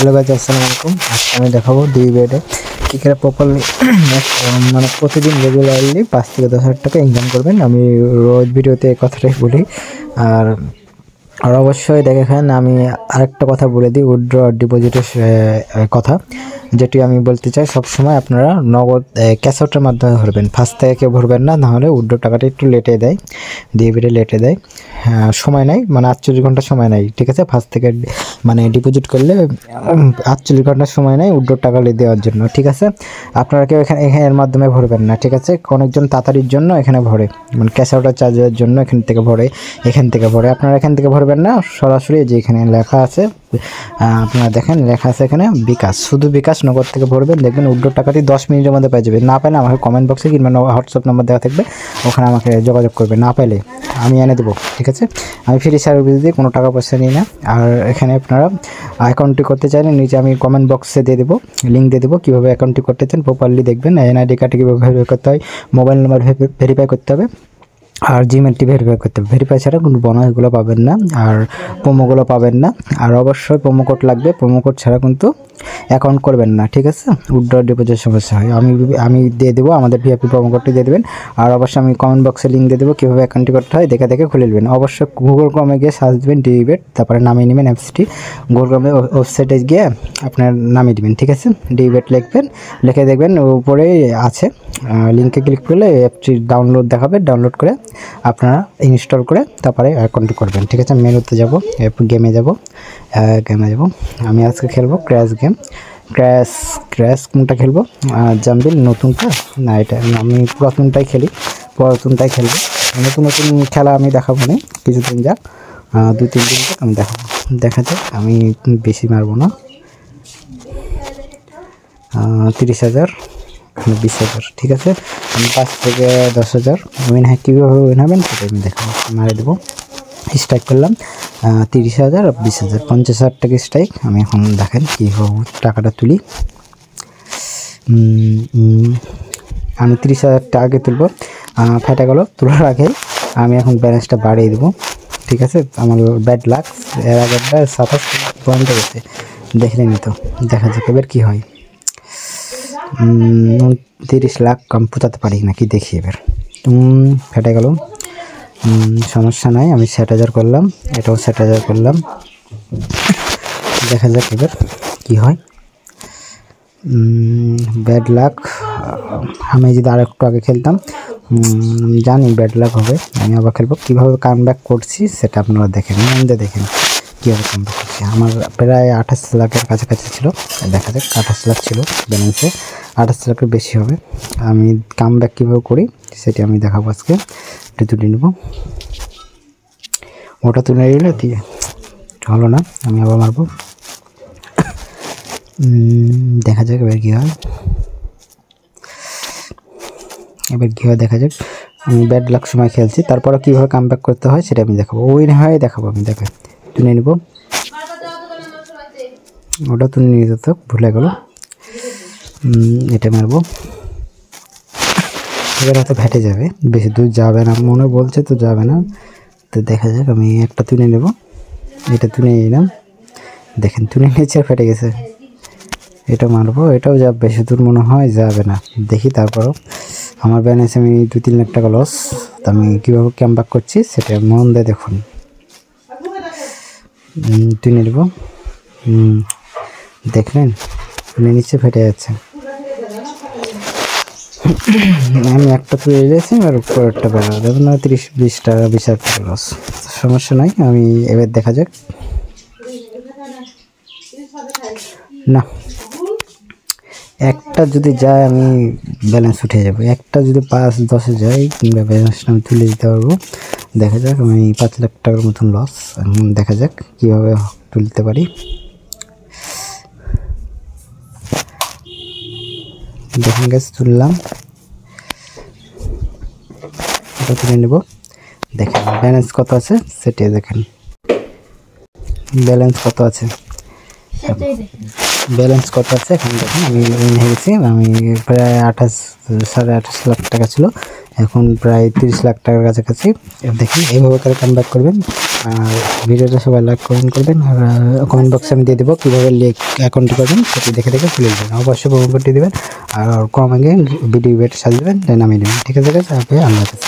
Hello guys, আসসালামু আলাইকুম। আজকে আমি দেখাবো ডিবেটে কী করে প্রপারলি মানে প্রতিদিন রেগুলারলি 5 থেকে 10,000 টাকা ইনকাম করবেন। আমি রোজ ভিডিওতে এই কথাটাই বলি। আর আর অবশ্যই দেখেন, আমি আরেকটা কথা বলে দিই, উইথড্র ডিপোজিটের কথা, যেটি আমি বলতে চাই। সবসময় আপনারা নগদ ক্যাশ আউটের মাধ্যমে ভরবেন, ফার্স্ট থেকে কেউ ভরবেন না, নাহলে উইথড্র টাকাটা একটু লেটে দেয়, ডিবিটে লেটে দেয়। সময় নেয়, মানে 48 ঘন্টা সময় নেয়, ঠিক আছে। ফার্স্ট থেকে মানে ডিপোজিট করলে 48 ঘন্টার সময় নেয় উইথড্র টাকা দেওয়ার জন্য, ঠিক আছে। আপনারা কেউ এর মাধ্যমে ভরবেন না, ঠিক আছে। অনেকজন তাড়াতাড়ির জন্য এখানে ভরে, মানে ক্যাশ আউটের চার্জের জন্য এখান থেকে ভরে, আপনারা এখান থেকে ভরবেন না। সরাসরি যে এখানে লেখা আছে, আপনারা দেখেন লেখা আছে এখানে বিকাশ, শুধু বিকাশ নগদ থেকে ভরবেন, দেখবেন উইথড্র টাকাটি 10 মিনিটের মধ্যে পেয়ে যাবেন। না পেলে আমাকে কমেন্ট বক্সে কিংবা হোয়াটসঅ্যাপ নাম্বার দেওয়া থাকবে, ওখানে আমাকে যোগাযোগ করবে। না পেলে আমি এনে দেবো, ঠিক আছে। আমি ফ্রি সার্ভিস দিই, কোনো টাকা পয়সা নিই না। আর এখানে আপনারা অ্যাকাউন্টটি করতে চাইলে নিচে আমি কমেন্ট বক্সে দিয়ে দেবো, লিঙ্ক দিয়ে দেবো, কীভাবে অ্যাকাউন্টটি করতে চান প্রপারলি দেখবেন। এনআইডি কার্ডটি কীভাবে ভেরিফাই করতে হয়, মোবাইল নাম্বার ভেরিফাই করতে হবে, আর জিমেলটি ভেরিফাই করতে হবে। ভেরিফাই ছাড়া কোনো বোনাসগুলো পাবেন না, আর প্রোমোগুলো পাবেন না। আর অবশ্যই প্রোমো কোড লাগবে, প্রোমো কোড ছাড়া কিন্তু অ্যাকাউন্ট করবেন না, ঠিক আছে। উইথড্র ডিপোজিট সমস্যা হয়, আমি দিয়ে দেবো, আমাদের ভিআইপি প্রোমো কোডটি দিয়ে দেবেন। আর অবশ্যই আমি কমেন্ট বক্সে লিঙ্ক দিয়ে দেবো, কীভাবে অ্যাকাউন্টটি করতে হয় দেখে খুলে নেবেন। অবশ্যই গুগল ক্রমে গিয়ে সার্চ দেবেন ডিবেট, তারপরে নামিয়ে নেবেন অ্যাপসটি। গুগল ক্রমে ওয়েবসাইটে গিয়ে আপনার নামিয়ে দেবেন, ঠিক আছে। ডিবেট লিখবেন, লিখে দেখবেন উপরেই আছে, লিঙ্কে ক্লিক করলে অ্যাপটি ডাউনলোড দেখাবে। ডাউনলোড করে আপনারা ইনস্টল করে তারপরে অ্যাকাউন্টটি করবেন, ঠিক আছে। মেনুতে যাব, গেমে যাব। আমি আজকে খেলবো ক্র্যাশ কোনটা খেলবো, জাম্বিল নতুনটা না, এটা আমি পুরাতনটাই খেলবো। নতুন খেলা আমি দেখাবো না, কিছুদিন যাক, 2-3 দিন যাক আমি দেখাবো। দেখা যাক, আমি বেশি মারবো না। 30,000, 20,000, ঠিক আছে। আমি 5 থেকে 10,000 উইন হয়, কীভাবে উইন হবেন সেটা আমি দেখাবো। মারে দেবো, স্ট্রাইক করলাম 30,000 আর 20,000, 50,000 টাকা স্ট্রাইক। আমি এখন দেখেন কীভাবে টাকাটা তুলি। আমি 30,000 টাকা আগে তুলবো, ফেটে গেল। তোলার আগে আমি এখন ব্যালেন্সটা বাড়িয়ে দেবো, ঠিক আছে। আমার ব্যাড লাক, এর আগেরটা 27 পয়েন্ট গেছে, দেখলে নি তো। দেখা যাক এবার কী হয়। 30 লাখ আমি পোতাতে পারি নাকি দেখি এবার। ফেটে গেল, সমস্যা নাই। আমি 60,000 করলাম, এটাও 60,000 করলাম। দেখা যাক এবার কী হয়। ব্যাড লাক, আমি যদি আর একটু আগে খেলতাম, জানি ব্যাড লাক হবে। আমি আবার খেলবো, কীভাবে কামব্যাক করছি সেটা আপনারা দেখেন, মন্দে দেখেন কীভাবে কামব্যাক করছি। আমার প্রায় 28 লাখের কাছাকাছি ছিল, দেখা যাক 28 লাখ ছিল ব্যালেন্সে, 28 লাখের বেশি হবে। আমি কামব্যাক কীভাবে করি সেটি আমি দেখাবো আজকে। এটা তুলে নেব, ওটা তুলে নিলে দিয়ে হলো না, আমি আবার মারবো। দেখা যাক এবার কী হয়, দেখা যাক। আমি ব্যাড লাক সময় খেলছি, তারপরে কীভাবে কামব্যাক করতে হয় সেটা আমি দেখাবো। উইন হয় দেখাবো, আমি তুলে নেব। ওটা তুলে নিয়ে যেত, ভুলে গেল। এটা মারবো, এবার হয়তো ফেটে যাবে, বেশি দূর যাবে না মনে বলছে, তো যাবে না। তো দেখা যাক, আমি একটা তুলে নেব, এটা তুলে নিলাম, দেখেন তুলে নিয়েছে আর ফেটে গেছে। এটা মারবো, এটাও যা বেশি দূর মনে হয় যাবে না, দেখি। তারপরও আমার ব্যালেন্সে আমি 2-3 লাখ টাকা লস। তো আমি কীভাবে কামব্যাক করছি সেটা মন দিয়ে দেখুন। তুলে নেব, দেখলেন তুলে নিচ্ছে, ফেটে যাচ্ছে। আমি একটা তুলে নিয়েছি, আর পরেরটা বেড়া দেখুন না, 30-20 টাকা 20,000 টাকা লস। সমস্যা নাই, আমি এবার দেখা যাক। না, একটা যদি যায় আমি ব্যালেন্স উঠে যাবো, একটা যদি 5-10-এ যায় কিংবা ব্যালেন্সটা আমি তুলে দিতে পারবো। দেখা যাক, আমি 5 লাখ টাকার মতন লস। দেখা যাক কীভাবে তুলতে পারি। দেখেন গাছ, তুললাম, এটা তুলে নেব। দেখেন ব্যালেন্স কত আছে সেটা দেখেন, ব্যালেন্স কত আছে এখানে দেখেন। আমি উইন হয়ে গেছি, আমি প্রায় 28-28.5 লাখ টাকা ছিল, এখন প্রায় 30 লাখ টাকার কাছাকাছি। দেখেন এইভাবে করে কামব্যাক করবেন। আর ভিডিওটা সবাই লাইক কমেন্ট করবেন, আর কমেন্ট বক্সে আমি দিয়ে দেবো কীভাবে অ্যাকাউন্টটি করবেন, সেটি দেখে দেখে খুলে দেবেন। অবশ্যই প্রোমো কোডটি দেবেন আর কম আগে ভিডিও বেট সাজিয়ে দেবেন, দেন নামিয়ে দেবেন। ঠিক আছে, আল্লাহ হাফেজ।